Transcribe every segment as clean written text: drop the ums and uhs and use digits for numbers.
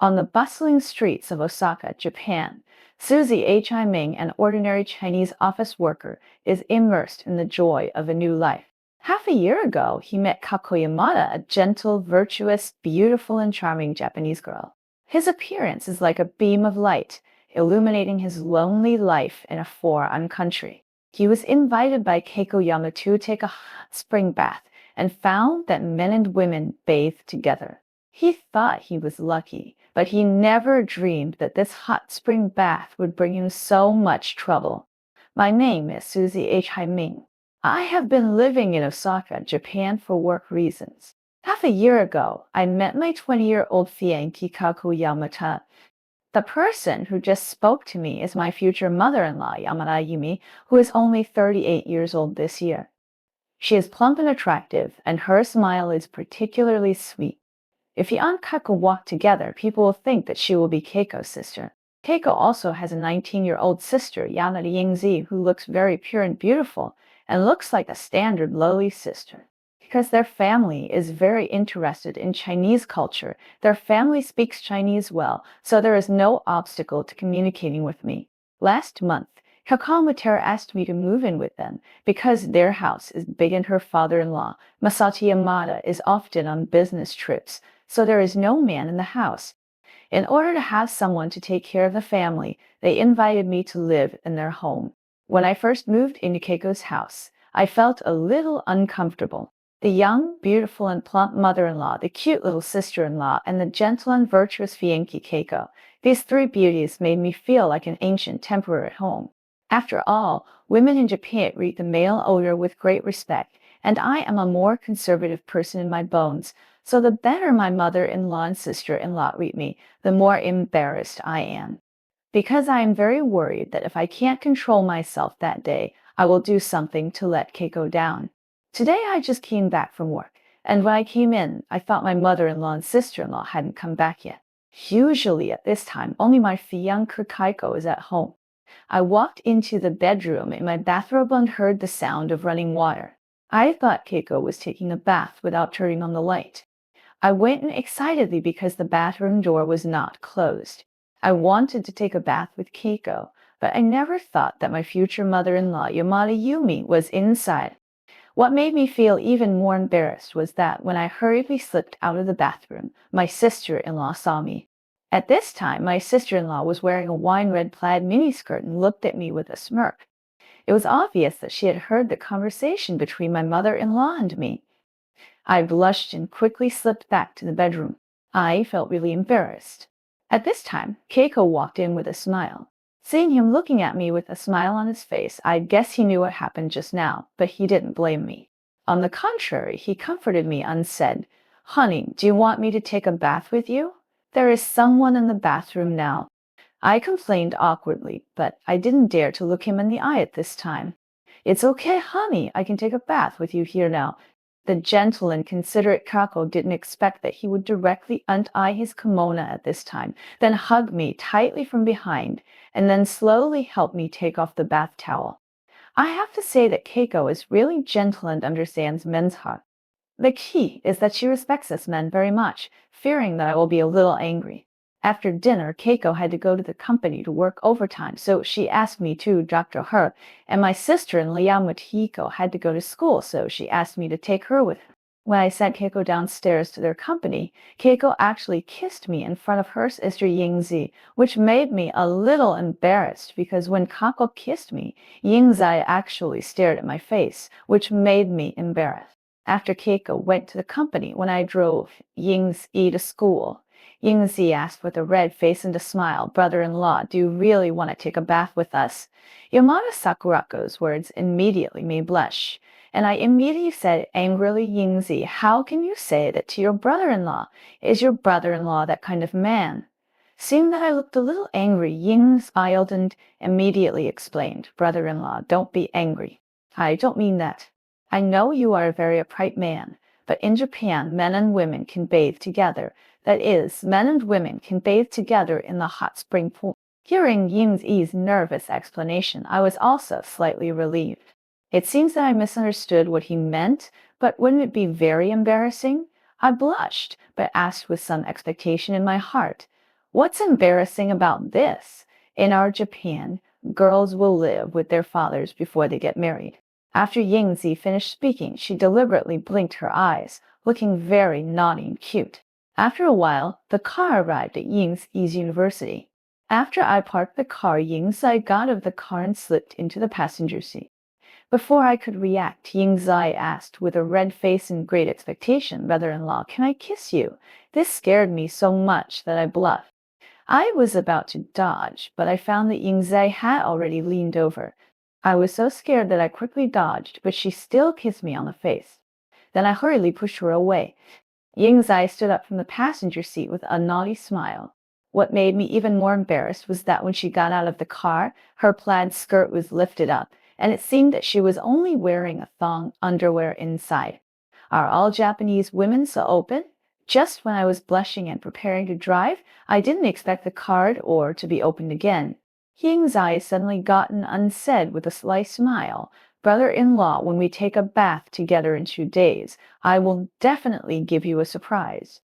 On the bustling streets of Osaka, Japan, Susie Zhiming, an ordinary Chinese office worker, is immersed in the joy of a new life. Half a year ago, he met Keiko Yamada, a gentle, virtuous, beautiful, and charming Japanese girl. His appearance is like a beam of light, illuminating his lonely life in a foreign country. He was invited by Keiko Yamada to take a hot spring bath and found that men and women bathed together. He thought he was lucky, but he never dreamed that this hot spring bath would bring him so much trouble. My name is Susie Zhiming. I have been living in Osaka, Japan for work reasons. Half a year ago, I met my 20-year-old fiancé Keiko Yamada. The person who just spoke to me is my future mother-in-law, Yamada Yumi, who is only 38 years old this year. She is plump and attractive, and her smile is particularly sweet. If he and Keiko walk together, people will think that she will be Keiko's sister. Keiko also has a 19-year-old sister, Yamada Yingzi, who looks very pure and beautiful, and looks like a standard lowly sister. Because their family is very interested in Chinese culture, their family speaks Chinese well, so there is no obstacle to communicating with me. Last month, Kakamotera asked me to move in with them because their house is big and her father-in-law, Masato Yamada, is often on business trips, so there is no man in the house. In order to have someone to take care of the family, they invited me to live in their home. When I first moved into Keiko's house, I felt a little uncomfortable. The young, beautiful, and plump mother-in-law, the cute little sister-in-law, and the gentle and virtuous fiancé Keiko, these three beauties made me feel like an ancient temporary home. After all, women in Japan treat the male odor with great respect, and I am a more conservative person in my bones, so the better my mother-in-law and sister-in-law treat me, the more embarrassed I am. Because I am very worried that if I can't control myself that day, I will do something to let Keiko down. Today I just came back from work, and when I came in, I thought my mother-in-law and sister-in-law hadn't come back yet. Usually at this time, only my fiancée Keiko is at home. I walked into the bedroom in my bathrobe and heard the sound of running water. I thought Keiko was taking a bath without turning on the light. I went in excitedly because the bathroom door was not closed. I wanted to take a bath with Keiko, but I never thought that my future mother-in-law, Yamada Yumi, was inside. What made me feel even more embarrassed was that when I hurriedly slipped out of the bathroom, my sister-in-law saw me. At this time, my sister-in-law was wearing a wine-red plaid miniskirt and looked at me with a smirk. It was obvious that she had heard the conversation between my mother-in-law and me. I blushed and quickly slipped back to the bedroom. I felt really embarrassed. At this time, Keiko walked in with a smile. Seeing him looking at me with a smile on his face, I guess he knew what happened just now, but he didn't blame me. On the contrary, he comforted me and said, "Honey, do you want me to take a bath with you? There is someone in the bathroom now." I complained awkwardly, but I didn't dare to look him in the eye at this time. "It's okay, honey, I can take a bath with you here now." The gentle and considerate Kako didn't expect that he would directly untie his kimono at this time, then hug me tightly from behind, and then slowly help me take off the bath towel. I have to say that Keiko is really gentle and understands men's heart. The key is that she respects us men very much, fearing that I will be a little angry. After dinner, Keiko had to go to the company to work overtime, so she asked me to doctor her, and my sister in Yamada had to go to school, so she asked me to take her with her. When I sent Keiko downstairs to their company, Keiko actually kissed me in front of her sister Yingzi, which made me a little embarrassed because when Keiko kissed me, Yingzi actually stared at my face, which made me embarrassed. After Keiko went to the company, when I drove Yingzi to school, Yingzi asked with a red face and a smile, "Brother-in-law, do you really want to take a bath with us?" Yamada Sakurako's words immediately made me blush, and I immediately said angrily, "Yingzi, how can you say that to your brother-in-law? Is your brother-in-law that kind of man?" Seeing that I looked a little angry, Ying smiled and immediately explained, "Brother-in-law, don't be angry. I don't mean that. I know you are a very upright man, but in Japan, men and women can bathe together. That is, men and women can bathe together in the hot spring pool." Hearing Yingzi's nervous explanation, I was also slightly relieved. It seems that I misunderstood what he meant, but wouldn't it be very embarrassing? I blushed, but asked with some expectation in my heart, What's embarrassing about this? In our Japan, girls will live with their fathers before they get married. After Yingzi finished speaking, she deliberately blinked her eyes, looking very naughty and cute. After a while, the car arrived at Yingzi's university. After I parked the car, Yingzi got out of the car and slipped into the passenger seat. Before I could react, Yingzi asked with a red face and great expectation, "Brother-in-law, can I kiss you?" This scared me so much that I bluffed. I was about to dodge, but I found that Yingzi had already leaned over. I was so scared that I quickly dodged, but she still kissed me on the face. Then I hurriedly pushed her away. Yingzi stood up from the passenger seat with a naughty smile. What made me even more embarrassed was that when she got out of the car, her plaid skirt was lifted up, and it seemed that she was only wearing a thong underwear inside. Are all Japanese women so open? Just when I was blushing and preparing to drive, I didn't expect the car door to be opened again. Yingzi suddenly gotten unsaid with a sly smile. "Brother-in-law, when we take a bath together in 2 days, I will definitely give you a surprise."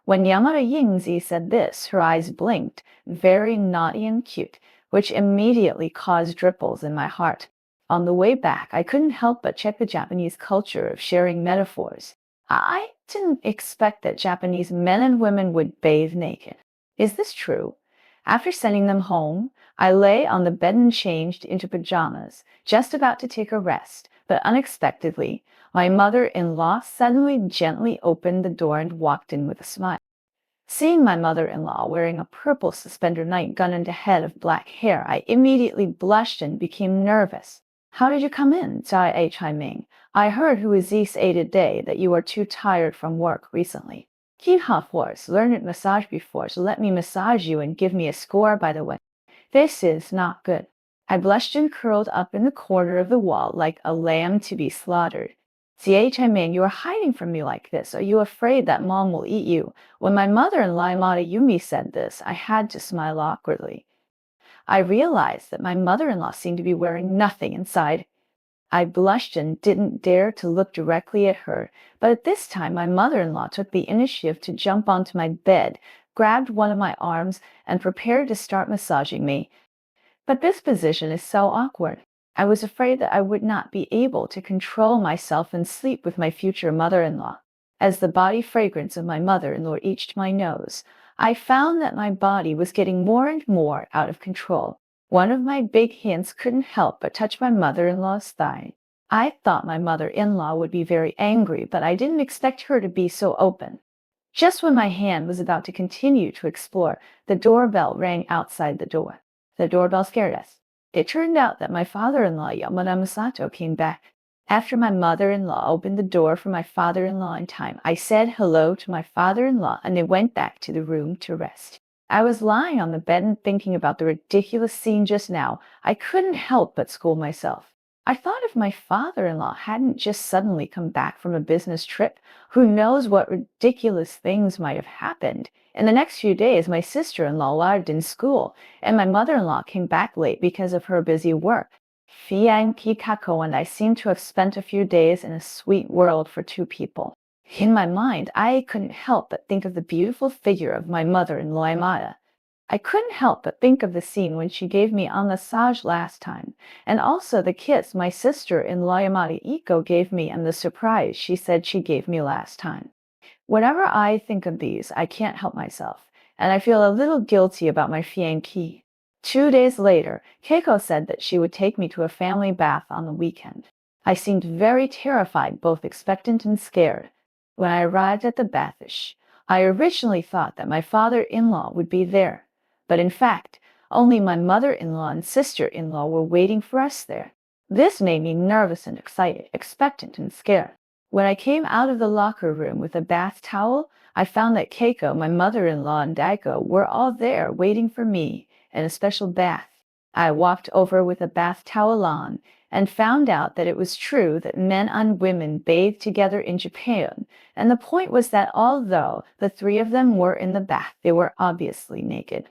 When Yamada Yingzi said this, her eyes blinked, very naughty and cute, which immediately caused ripples in my heart. On the way back, I couldn't help but check the Japanese culture of sharing metaphors. I didn't expect that Japanese men and women would bathe naked. Is this true? After sending them home, I lay on the bed and changed into pajamas, just about to take a rest, but unexpectedly, my mother-in-law suddenly gently opened the door and walked in with a smile. Seeing my mother-in-law wearing a purple suspender nightgown and a head of black hair, I immediately blushed and became nervous. "How did you come in, Zhiming? I heard who is this today that you are too tired from work recently. Keep force, learn it massage before, so let me massage you and give me a score by the way. This is not good." I blushed and curled up in the corner of the wall like a lamb to be slaughtered. "Zhiming, you are hiding from me like this. Are you afraid that mom will eat you?" When my mother-in-law Yamada Yumi said this, I had to smile awkwardly. I realized that my mother-in-law seemed to be wearing nothing inside. I blushed and didn't dare to look directly at her, but at this time my mother-in-law took the initiative to jump onto my bed, grabbed one of my arms, and prepared to start massaging me. But this position is so awkward. I was afraid that I would not be able to control myself and sleep with my future mother-in-law. As the body fragrance of my mother-in-law reached my nose, I found that my body was getting more and more out of control. One of my big hands couldn't help but touch my mother-in-law's thigh. I thought my mother-in-law would be very angry, but I didn't expect her to be so open. Just when my hand was about to continue to explore, the doorbell rang outside the door. The doorbell scared us. It turned out that my father-in-law, Yamada Masato, came back. After my mother-in-law opened the door for my father-in-law in time, I said hello to my father-in-law and they went back to the room to rest. I was lying on the bed and thinking about the ridiculous scene just now. I couldn't help but scold myself. I thought if my father-in-law hadn't just suddenly come back from a business trip, who knows what ridiculous things might have happened. In the next few days, my sister-in-law arrived in school, and my mother-in-law came back late because of her busy work. Fiang Kikako and I seemed to have spent a few days in a sweet world for two people. In my mind, I couldn't help but think of the beautiful figure of my mother-in-law Yamada. I couldn't help but think of the scene when she gave me a massage last time, and also the kiss my sister-in-law Yamada Iko gave me and the surprise she said she gave me last time. Whenever I think of these, I can't help myself, and I feel a little guilty about my fiancé. 2 days later, Keiko said that she would take me to a family bath on the weekend. I seemed very terrified, both expectant and scared. When I arrived at the bathish, I originally thought that my father-in-law would be there, but in fact, only my mother-in-law and sister-in-law were waiting for us there. This made me nervous and excited, expectant and scared. When I came out of the locker room with a bath towel, I found that Keiko, my mother-in-law, and Daiko were all there waiting for me in a special bath. I walked over with a bath towel on and found out that it was true that men and women bathe together in Japan, and the point was that although the three of them were in the bath, they were obviously naked.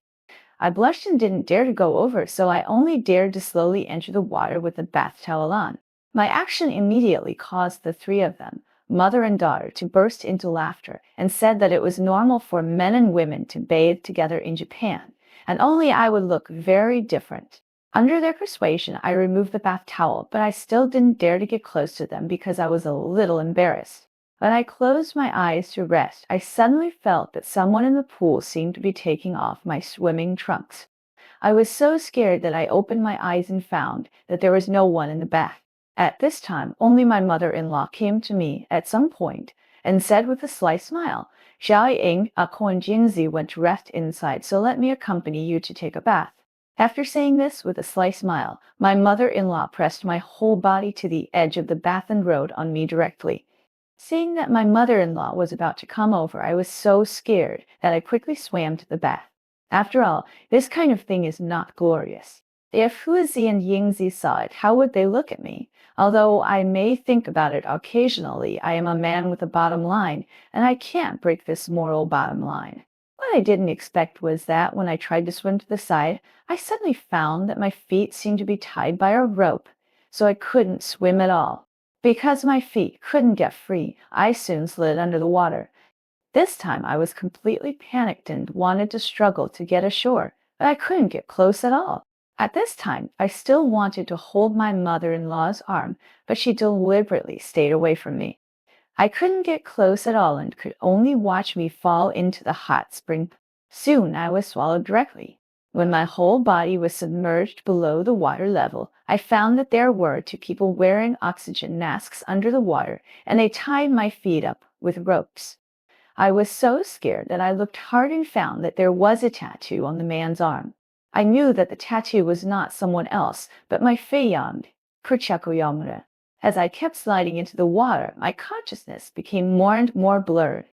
I blushed and didn't dare to go over, so I only dared to slowly enter the water with the bath towel on. My action immediately caused the three of them, mother and daughter to burst into laughter and said that it was normal for men and women to bathe together in Japan, and only I would look very different. Under their persuasion, I removed the bath towel, but I still didn't dare to get close to them because I was a little embarrassed. When I closed my eyes to rest, I suddenly felt that someone in the pool seemed to be taking off my swimming trunks. I was so scared that I opened my eyes and found that there was no one in the bath. At this time, only my mother-in-law came to me at some point and said with a sly smile, Zhiming, Ako and Jingzi went to rest inside, so let me accompany you to take a bath. After saying this with a sly smile, my mother-in-law pressed my whole body to the edge of the bath and rode on me directly. Seeing that my mother-in-law was about to come over, I was so scared that I quickly swam to the bath. After all, this kind of thing is not glorious. If Huizi and Yingzi saw it, how would they look at me? Although I may think about it occasionally, I am a man with a bottom line, and I can't break this moral bottom line. What I didn't expect was that when I tried to swim to the side, I suddenly found that my feet seemed to be tied by a rope, so I couldn't swim at all. Because my feet couldn't get free, I soon slid under the water. This time I was completely panicked and wanted to struggle to get ashore, but I couldn't get close at all. At this time, I still wanted to hold my mother-in-law's arm, but she deliberately stayed away from me. I couldn't get close at all and could only watch me fall into the hot spring. Soon I was swallowed directly. When my whole body was submerged below the water level, I found that there were two people wearing oxygen masks under the water, and they tied my feet up with ropes. I was so scared that I looked hard and found that there was a tattoo on the man's arm. I knew that the tattoo was not someone else, but my Keiko Yamada. As I kept sliding into the water, my consciousness became more and more blurred.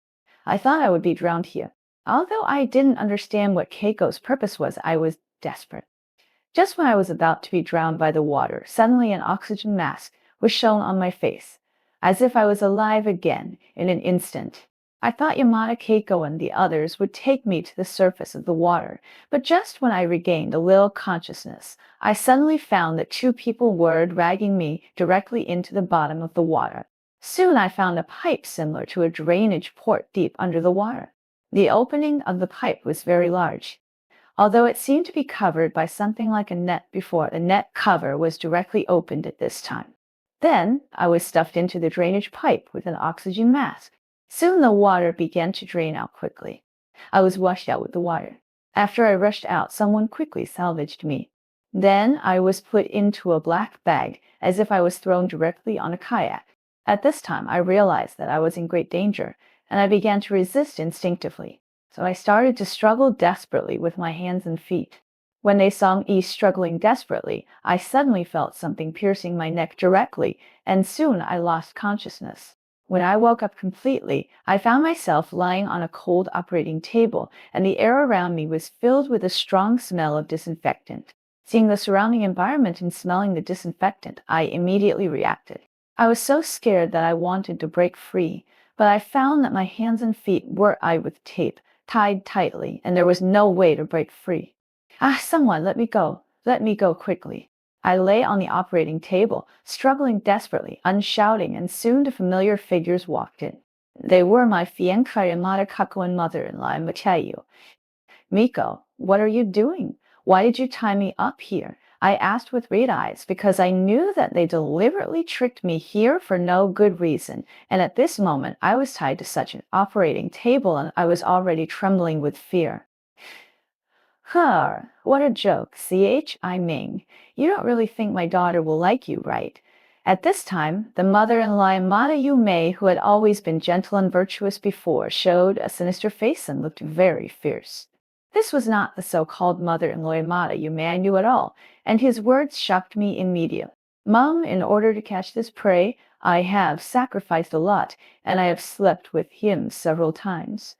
I thought I would be drowned here. Although I didn't understand what Keiko's purpose was, I was desperate. Just when I was about to be drowned by the water, suddenly an oxygen mask was shown on my face, as if I was alive again in an instant. I thought Yamada, Keiko, and the others would take me to the surface of the water, but just when I regained a little consciousness, I suddenly found that two people were dragging me directly into the bottom of the water. Soon I found a pipe similar to a drainage port deep under the water. The opening of the pipe was very large. Although it seemed to be covered by something like a net before, the net cover was directly opened at this time. Then I was stuffed into the drainage pipe with an oxygen mask. Soon the water began to drain out quickly. I was washed out with the water. After I rushed out, someone quickly salvaged me. Then I was put into a black bag, as if I was thrown directly on a kayak. At this time, I realized that I was in great danger, and I began to resist instinctively. So I started to struggle desperately with my hands and feet. When they saw me struggling desperately, I suddenly felt something piercing my neck directly, and soon I lost consciousness. When I woke up completely, I found myself lying on a cold operating table, and the air around me was filled with a strong smell of disinfectant. Seeing the surrounding environment and smelling the disinfectant, I immediately reacted. I was so scared that I wanted to break free, but I found that my hands and feet were tied with tape, tied tightly, and there was no way to break free. Someone, let me go. Let me go quickly. I lay on the operating table, struggling desperately, unshouting, and soon the familiar figures walked in. They were my Keiko Yamada, Kako, and mother-in-law, Mikayu. Miko, what are you doing? Why did you tie me up here? I asked with red eyes because I knew that they deliberately tricked me here for no good reason, and at this moment I was tied to such an operating table and I was already trembling with fear. What a joke, Zhiming. You don't really think my daughter will like you, right? At this time, the mother-in-law Yamada Yume, who had always been gentle and virtuous before, showed a sinister face and looked very fierce. This was not the so-called mother-in-law Yamada Yume I knew at all, and his words shocked me immediately. Mom, in order to catch this prey, I have sacrificed a lot, and I have slept with him several times.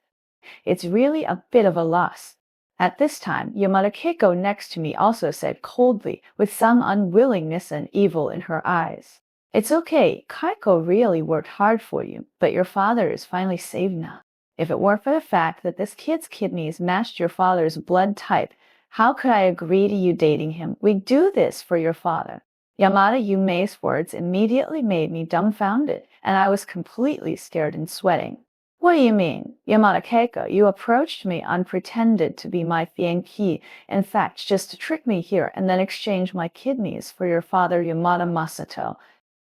It's really a bit of a loss. At this time, Yamada Keiko next to me also said coldly, with some unwillingness and evil in her eyes. It's okay, Keiko really worked hard for you, but your father is finally saved now. If it weren't for the fact that this kid's kidneys matched your father's blood type, how could I agree to you dating him? We do this for your father. Yamada Yume's words immediately made me dumbfounded, and I was completely scared and sweating. What do you mean? Yamada Keiko, you approached me unpretended to be my fiancé, in fact, just to trick me here and then exchange my kidneys for your father Yamada Masato.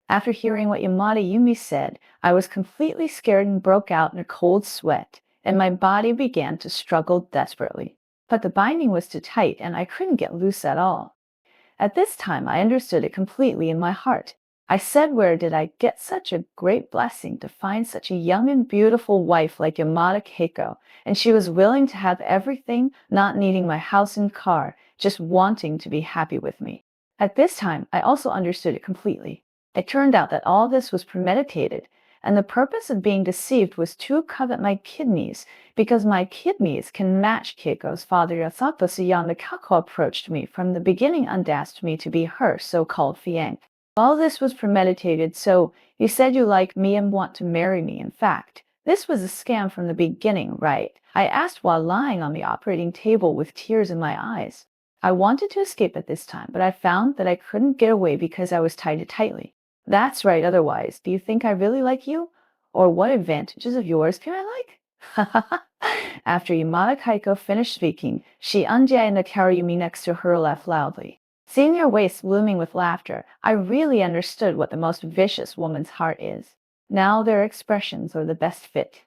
After hearing what Yamada Yumi said, I was completely scared and broke out in a cold sweat, and my body began to struggle desperately. But the binding was too tight, and I couldn't get loose at all. At this time, I understood it completely in my heart. I said, where did I get such a great blessing to find such a young and beautiful wife like Yamada Keiko? And she was willing to have everything, not needing my house and car, just wanting to be happy with me. At this time, I also understood it completely. It turned out that all this was premeditated, and the purpose of being deceived was to covet my kidneys, because my kidneys can match Keiko's father Yasato. Sayama Kako approached me from the beginning and asked me to be her so-called fiancé. All this was premeditated, so you said you like me and want to marry me. In fact, this was a scam from the beginning, right? I asked while lying on the operating table with tears in my eyes. I wanted to escape at this time, but I found that I couldn't get away because I was tied tightly. That's right, otherwise, do you think I really like you? Or what advantages of yours can I like? After Yamada Keiko finished speaking, she unjained the Karayumi next to her laughed loudly. Seeing her waist blooming with laughter, I really understood what the most vicious woman's heart is. Now their expressions are the best fit.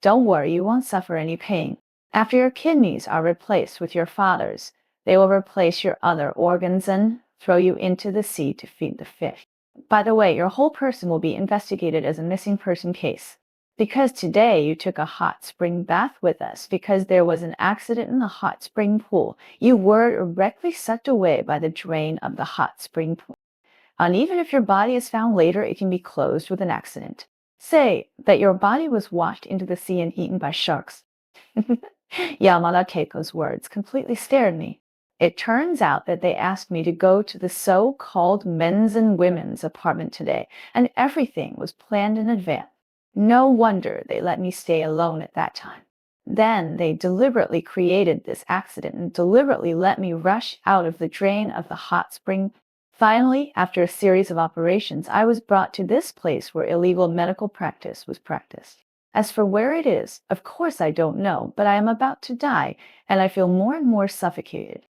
Don't worry, you won't suffer any pain. After your kidneys are replaced with your father's, they will replace your other organs and throw you into the sea to feed the fish. By the way, your whole person will be investigated as a missing person case. Because today you took a hot spring bath with us because there was an accident in the hot spring pool. You were directly sucked away by the drain of the hot spring pool. And even if your body is found later, it can be closed with an accident. Say that your body was washed into the sea and eaten by sharks. Yamada Keiko's words completely stared me. It turns out that they asked me to go to the so-called men's and women's apartment today, and everything was planned in advance. No wonder they let me stay alone at that time. Then they deliberately created this accident and deliberately let me rush out of the drain of the hot spring. Finally, after a series of operations, I was brought to this place where illegal medical practice was practiced. As for where it is, of course I don't know, but I am about to die, and I feel more and more suffocated.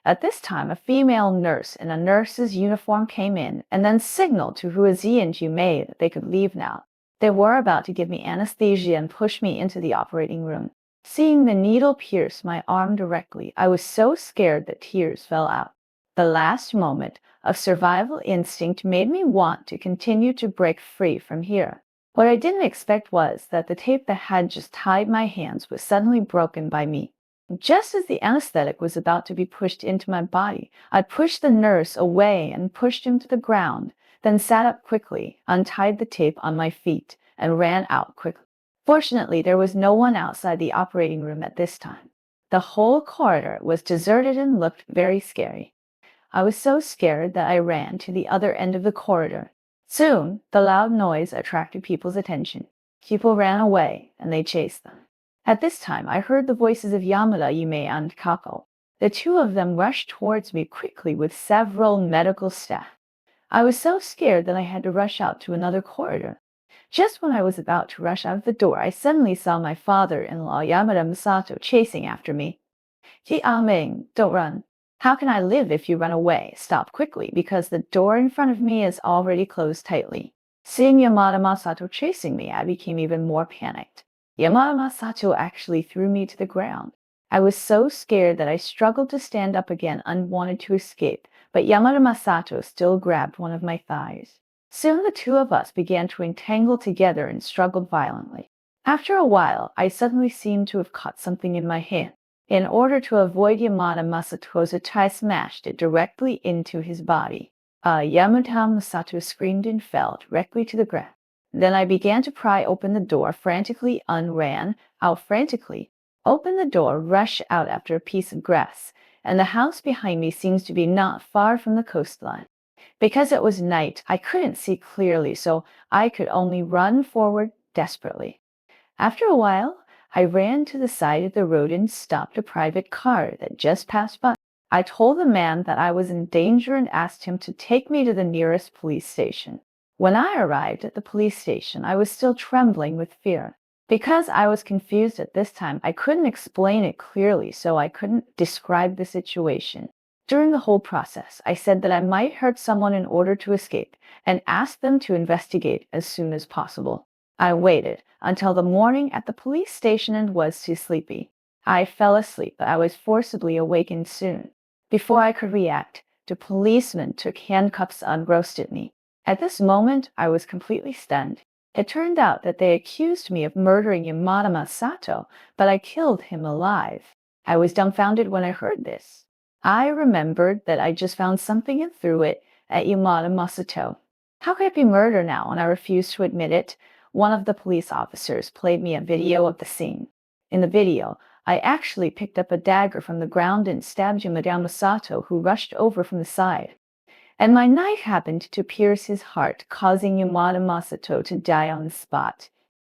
At this time, a female nurse in a nurse's uniform came in and then signaled to Huazi and Jumei that they could leave now. They were about to give me anesthesia and push me into the operating room. Seeing the needle pierce my arm directly, I was so scared that tears fell out. The last moment of survival instinct made me want to continue to break free from here. What I didn't expect was that the tape that had just tied my hands was suddenly broken by me. Just as the anesthetic was about to be pushed into my body, I pushed the nurse away and pushed him to the ground, then sat up quickly, untied the tape on my feet, and ran out quickly. Fortunately, there was no one outside the operating room at this time. The whole corridor was deserted and looked very scary. I was so scared that I ran to the other end of the corridor. Soon, the loud noise attracted people's attention. People ran away, and they chased them. At this time, I heard the voices of Yamada, Yume, and Kako. The two of them rushed towards me quickly with several medical staff. I was so scared that I had to rush out to another corridor. Just when I was about to rush out of the door, I suddenly saw my father-in-law, Yamada Masato, chasing after me. Zhiming, don't run. How can I live if you run away? Stop quickly, because the door in front of me is already closed tightly. Seeing Yamada Masato chasing me, I became even more panicked. Yamada Masato actually threw me to the ground. I was so scared that I struggled to stand up again and wanted to escape, but Yamada Masato still grabbed one of my thighs. Soon the two of us began to entangle together and struggled violently. After a while, I suddenly seemed to have caught something in my hand. In order to avoid Yamada Masato's I smashed it directly into his body. Yamada Masato screamed and fell directly to the ground. Then I began to pry open the door frantically and ran out frantically. Open the door, rush out after a piece of grass, and the house behind me seems to be not far from the coastline. Because it was night, I couldn't see clearly, so I could only run forward desperately. After a while, I ran to the side of the road and stopped a private car that just passed by. I told the man that I was in danger and asked him to take me to the nearest police station. When I arrived at the police station, I was still trembling with fear. Because I was confused at this time, I couldn't explain it clearly, so I couldn't describe the situation. During the whole process, I said that I might hurt someone in order to escape and asked them to investigate as soon as possible. I waited until the morning at the police station and was too sleepy. I fell asleep, but I was forcibly awakened soon. Before I could react, the policeman took handcuffs and roasted me. At this moment, I was completely stunned. It turned out that they accused me of murdering Yamada Masato, but I killed him alive. I was dumbfounded when I heard this. I remembered that I just found something and threw it at Yamada Masato. How could it be murder now? And I refused to admit it. One of the police officers played me a video of the scene. In the video, I actually picked up a dagger from the ground and stabbed Yamada Masato, who rushed over from the side. And my knife happened to pierce his heart, causing Yamada Masato to die on the spot.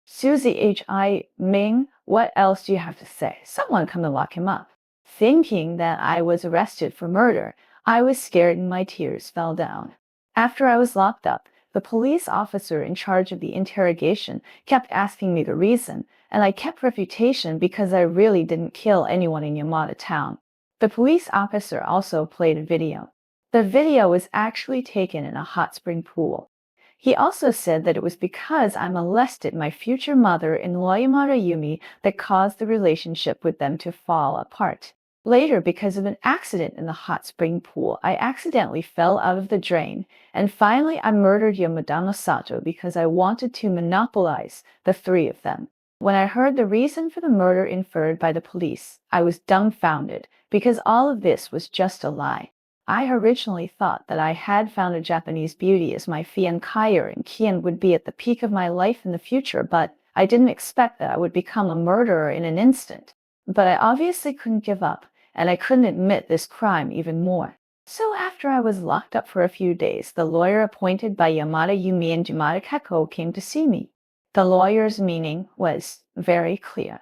Zhiming, what else do you have to say? Someone come and lock him up. Thinking that I was arrested for murder, I was scared and my tears fell down. After I was locked up, the police officer in charge of the interrogation kept asking me the reason, and I kept refutation because I really didn't kill anyone in Yamada town. The police officer also played a video. The video was actually taken in a hot spring pool. He also said that it was because I molested my future mother-in-law Yamada Yumi that caused the relationship with them to fall apart. Later, because of an accident in the hot spring pool, I accidentally fell out of the drain, and finally I murdered Yamada Masato because I wanted to monopolize the three of them. When I heard the reason for the murder inferred by the police, I was dumbfounded because all of this was just a lie. I originally thought that I had found a Japanese beauty as my fiancé and Kian would be at the peak of my life in the future, but I didn't expect that I would become a murderer in an instant. But I obviously couldn't give up, and I couldn't admit this crime even more. So after I was locked up for a few days, the lawyer appointed by Yamada Yumi and Yamada Keiko came to see me. The lawyer's meaning was very clear.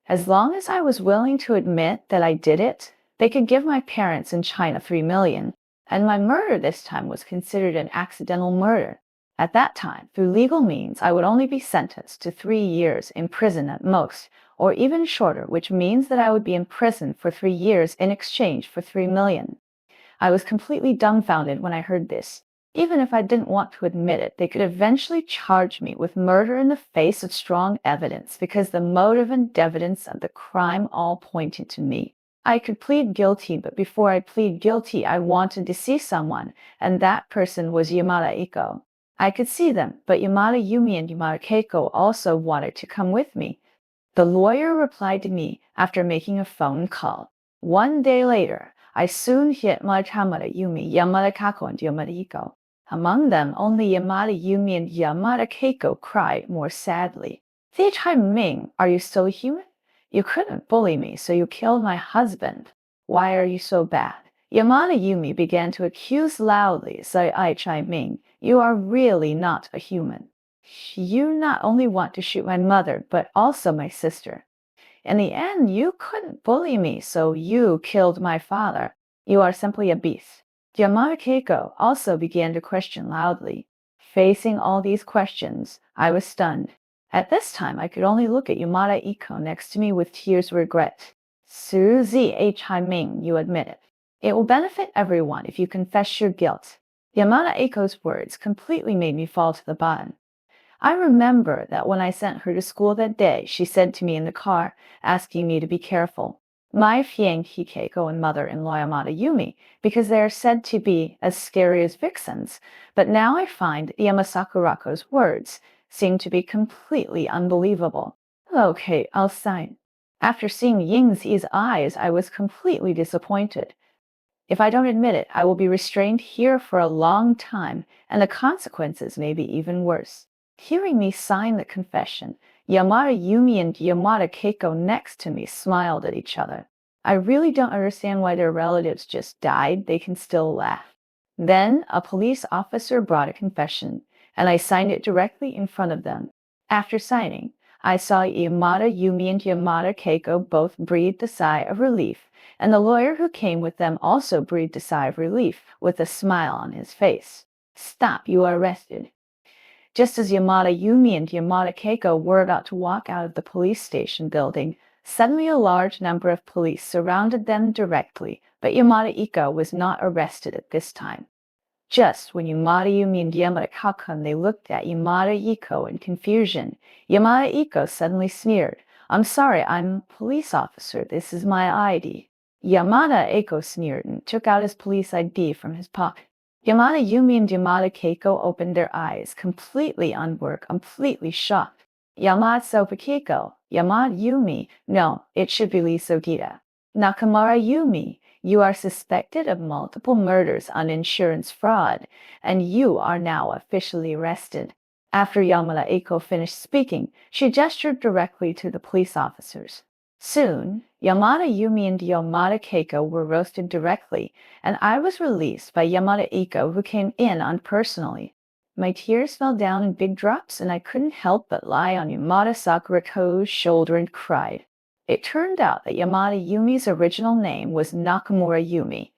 As long as I was willing to admit that I did it, they could give my parents in China 3 million, and my murder this time was considered an accidental murder. At that time, through legal means, I would only be sentenced to 3 years in prison at most, or even shorter, which means that I would be in prison for 3 years in exchange for 3 million. I was completely dumbfounded when I heard this. Even if I didn't want to admit it, they could eventually charge me with murder in the face of strong evidence because the motive and evidence of the crime all pointed to me. I could plead guilty, but before I plead guilty, I wanted to see someone, and that person was Yamada Iko. I could see them, but Yamada Yumi and Yamada Keiko also wanted to come with me. The lawyer replied to me after making a phone call. 1 day later, I soon hit Yamada Yumi, Yamada Keiko, and Yamada Iko. Among them, only Yamada Yumi and Yamada Keiko cried more sadly. Zhiming, are you still human? You couldn't bully me, so you killed my husband. Why are you so bad? Yamada Yumi began to accuse loudly Zhiming. You are really not a human. You not only want to shoot my mother, but also my sister. In the end, you couldn't bully me, so you killed my father. You are simply a beast. Yamada Keiko also began to question loudly. Facing all these questions, I was stunned. At this time, I could only look at Yamada Iko next to me with tears of regret. Zhiming, you admit it. It will benefit everyone if you confess your guilt. Yamada Iko's words completely made me fall to the bottom. I remember that when I sent her to school that day, she said to me in the car, asking me to be careful. My fiancé Keiko and mother-in-law Yamada Yumi, because they are said to be as scary as vixens, but now I find Yamasakurako's words seem to be completely unbelievable. Okay, I'll sign. After seeing Yingzi's eyes, I was completely disappointed. If I don't admit it, I will be restrained here for a long time, and the consequences may be even worse. Hearing me sign the confession, Yamada Yumi and Yamada Keiko next to me smiled at each other. I really don't understand why their relatives just died. They can still laugh. Then a police officer brought a confession, and I signed it directly in front of them. After signing, I saw Yamada Yumi and Yamada Keiko both breathed a sigh of relief, and the lawyer who came with them also breathed a sigh of relief, with a smile on his face. Stop, you are arrested. Just as Yamada Yumi and Yamada Keiko were about to walk out of the police station building, suddenly a large number of police surrounded them directly, but Yamada Iko was not arrested at this time. Just when Yamada Yumi and Yamada Kakun they looked at Yamada Iko in confusion, Yamada Iko suddenly sneered, "I'm sorry, I'm a police officer. This is my ID." Yamada Iko sneered and took out his police ID from his pocket. Yamada Yumi and Yamada Keiko opened their eyes, completely unaware, completely shocked. Yamada Sopa Keiko, Yamada Yumi, no, it should be Lee Sogita. Nakamura Yumi, you are suspected of multiple murders on insurance fraud, and you are now officially arrested. After Yamada Eiko finished speaking, she gestured directly to the police officers. Soon, Yamada Yumi and Yamada Keiko were roasted directly, and I was released by Yamada Eiko, who came in unpersonally. My tears fell down in big drops, and I couldn't help but lie on Yamada Sakuriko's shoulder and cried. It turned out that Yamada Yumi's original name was Nakamura Yumi.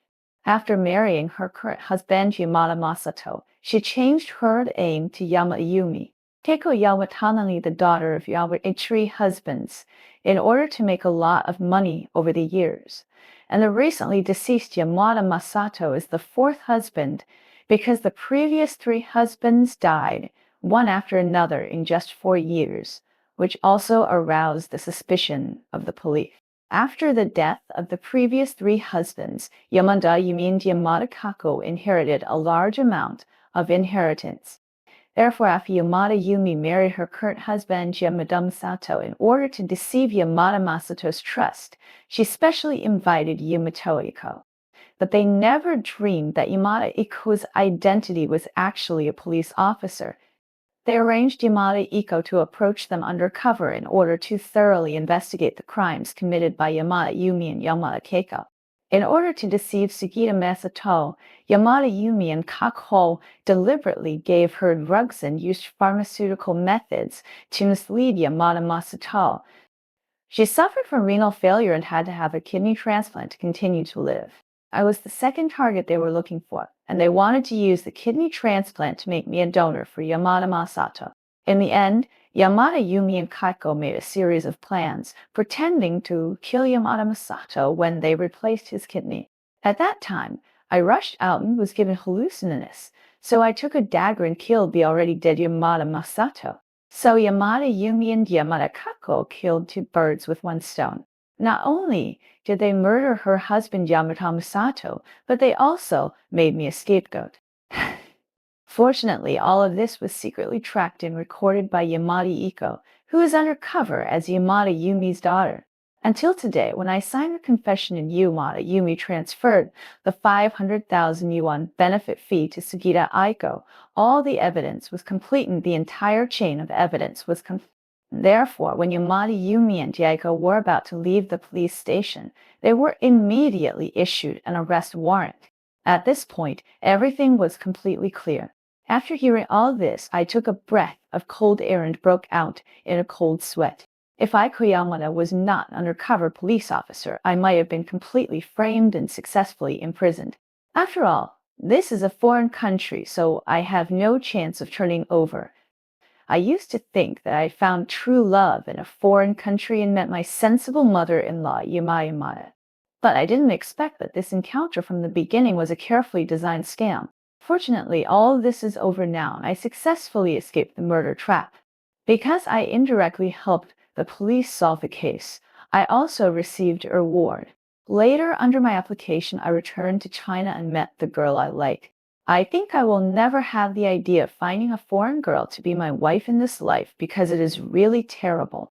After marrying her current husband Yamada Masato, she changed her name to Yamada Yumi. Keiko Yawatanani, the daughter of Yamada three husbands, in order to make a lot of money over the years. And the recently deceased Yamada Masato is the fourth husband because the previous three husbands died, one after another in just 4 years, which also aroused the suspicion of the police. After the death of the previous three husbands, Yamada Yumi and Yamada Kako inherited a large amount of inheritance. Therefore, after Yamada Yumi married her current husband Yamada Masato in order to deceive Yamada Masato's trust, she specially invited Yamato Iko. But they never dreamed that Yamada Iko's identity was actually a police officer. They arranged Yamada Iko to approach them undercover in order to thoroughly investigate the crimes committed by Yamada Yumi and Yamada Keiko. In order to deceive Sugita Masato, Yamada Yumi and Kako deliberately gave her drugs and used pharmaceutical methods to mislead Yamada Masato. She suffered from renal failure and had to have a kidney transplant to continue to live. I was the second target they were looking for, and they wanted to use the kidney transplant to make me a donor for Yamada Masato. In the end, Yamada Yumi and Keiko made a series of plans, pretending to kill Yamada Masato when they replaced his kidney. At that time, I rushed out and was given hallucinogens, so I took a dagger and killed the already dead Yamada Masato. So Yamada Yumi and Yamada Kako killed 2 birds with 1 stone. Not only did they murder her husband Yamada Masato, but they also made me a scapegoat. Fortunately, all of this was secretly tracked and recorded by Yamada Iko, who is undercover as Yamada Yumi's daughter. Until today, when I signed the confession and Yamada Yumi transferred the 500,000 yuan benefit fee to Sugita Aiko, all the evidence was complete and the entire chain of evidence was complete. Therefore, when Yamada Yumi and Yaiko were about to leave the police station, they were immediately issued an arrest warrant. At this point, everything was completely clear. After hearing all this, I took a breath of cold air and broke out in a cold sweat. If Keiko Yamada was not an undercover police officer, I might have been completely framed and successfully imprisoned. After all, this is a foreign country, so I have no chance of turning over. I used to think that I found true love in a foreign country and met my sensible mother-in-law, Yamada. But I didn't expect that this encounter from the beginning was a carefully designed scam. Fortunately, all of this is over now, and I successfully escaped the murder trap. Because I indirectly helped the police solve the case, I also received a reward. Later, under my application, I returned to China and met the girl I like. I think I will never have the idea of finding a foreign girl to be my wife in this life because it is really terrible.